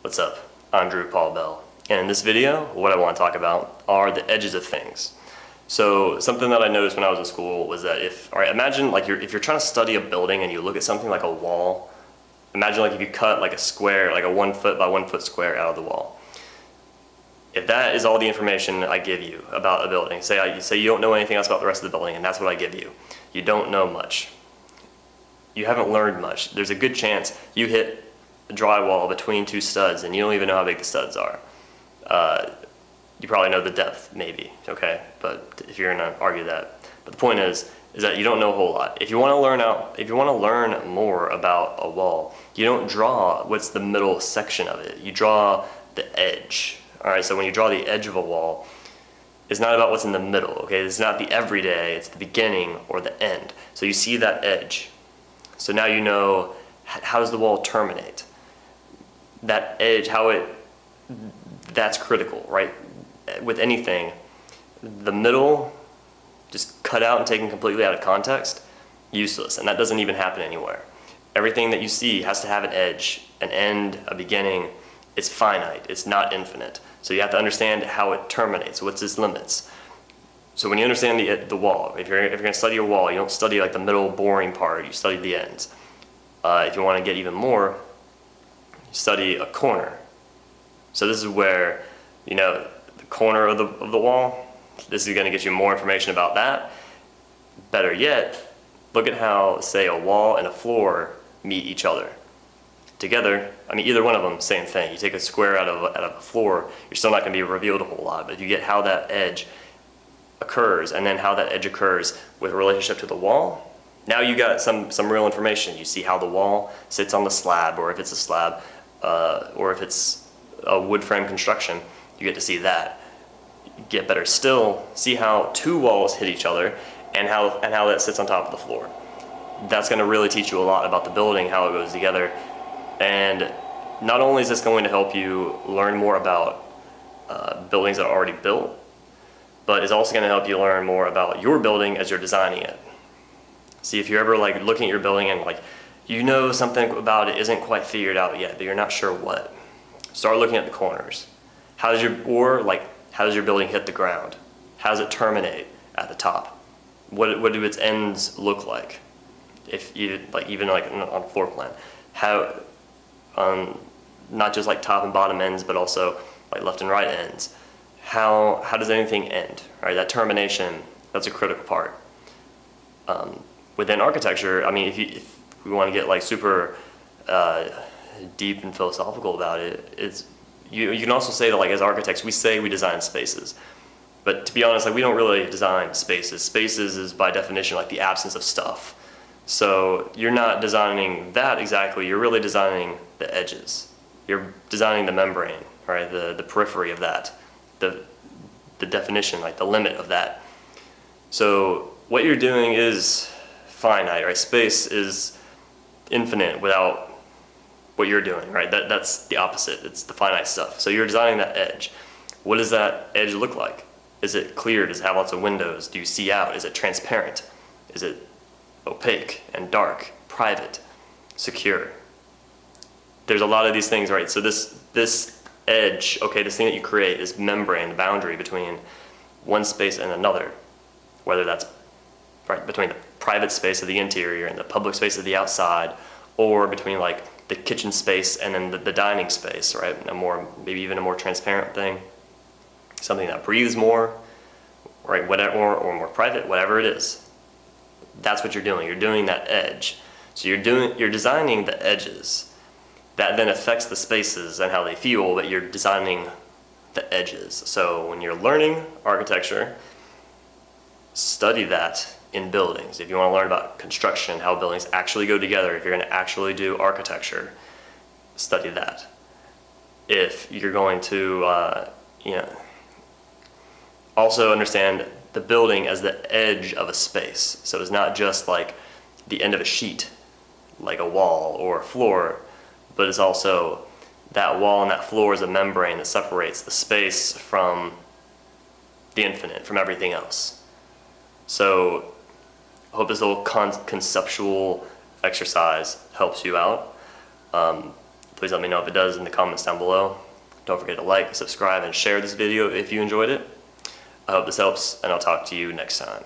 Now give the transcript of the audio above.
What's up? I'm Drew Paul Bell, and in this video what I want to talk about are the edges of things. So something that I noticed when I was in school was that imagine like if you're trying to study a building and you look at something like a wall, imagine like if you cut like a square, like a 1 foot by 1 foot square out of the wall. If that is all the information I give you about a building, say you don't know anything else about the rest of the building and that's what I give you, you don't know much. You haven't learned much. There's a good chance you hit a drywall between two studs and you don't even know how big the studs are. You probably know the depth, maybe, okay? But if you're gonna argue that. But the point is that you don't know a whole lot. If you wanna learn more about a wall, you don't draw what's the middle section of it. You draw the edge. All right, so when you draw the edge of a wall, it's not about what's in the middle, okay? It's not the everyday, it's the beginning or the end. So you see that edge. So now you know, how does the wall terminate? That edge, that's critical, right? With anything, the middle, just cut out and taken completely out of context, useless, and that doesn't even happen anywhere. Everything that you see has to have an edge, an end, a beginning. It's finite, it's not infinite. So you have to understand how it terminates, what's its limits. So when you understand the wall, if you're gonna study a wall, you don't study like the middle boring part, you study the ends. If you wanna get even more, you study a corner. So this is where, the corner of the wall, this is gonna get you more information about that. Better yet, look at how, say, a wall and a floor meet each other. Together, either one of them, same thing. You take a square out of a floor, you're still not gonna be revealed a whole lot, but if you get how that edge occurs and then how that edge occurs with relationship to the wall, now you got some real information. You see how the wall sits on the slab, or if it's a slab, or if it's a wood frame construction, you get to see that. Get better still, see how two walls hit each other and how that sits on top of the floor. That's going to really teach you a lot about the building, how it goes together. And not only is this going to help you learn more about buildings that are already built, but it's also going to help you learn more about your building as you're designing it. See, if you're ever like looking at your building and like something about it isn't quite figured out yet, but you're not sure what, start looking at the corners. How does your building hit the ground? How does it terminate at the top? What do its ends look like? If you even on a floor plan, how not just like top and bottom ends, but also like left and right ends. How does anything end? Right, that termination, that's a critical part. Within architecture, if we want to get like super deep and philosophical about it, you can also say that like as architects, we say we design spaces. But to be honest, we don't really design spaces. Spaces is by definition like the absence of stuff. So you're not designing that exactly, you're really designing the edges. You're designing the membrane, right? The periphery of that. The definition, like the limit of that. So what you're doing is finite, right? Space is infinite without what you're doing, right? That's the opposite, it's the finite stuff. So you're designing that edge. What does that edge look like? Is it clear? Does it have lots of windows? Do you see out? Is it transparent? Is it opaque and dark, private, secure? There's a lot of these things, right? So this edge, okay, this thing that you create, this membrane, the boundary between one space and another, whether that's right between the private space of the interior and the public space of the outside, or between like the kitchen space and then the dining space, right? Maybe even a more transparent thing, something that breathes more, right? Whatever, or more private, whatever it is. That's what you're doing. You're doing that edge. So you're designing the edges. That then affects the spaces and how they feel, but you're designing the edges. So when you're learning architecture, study that in buildings. If you want to learn about construction, how buildings actually go together, if you're going to actually do architecture, study that. If you're going to, also understand the building as the edge of a space. So it's not just like the end of a sheet, like a wall or a floor, but it's also that wall and that floor is a membrane that separates the space from the infinite, from everything else. So I hope this little conceptual exercise helps you out. Please let me know if it does in the comments down below. Don't forget to like, subscribe, and share this video if you enjoyed it. I hope this helps, and I'll talk to you next time.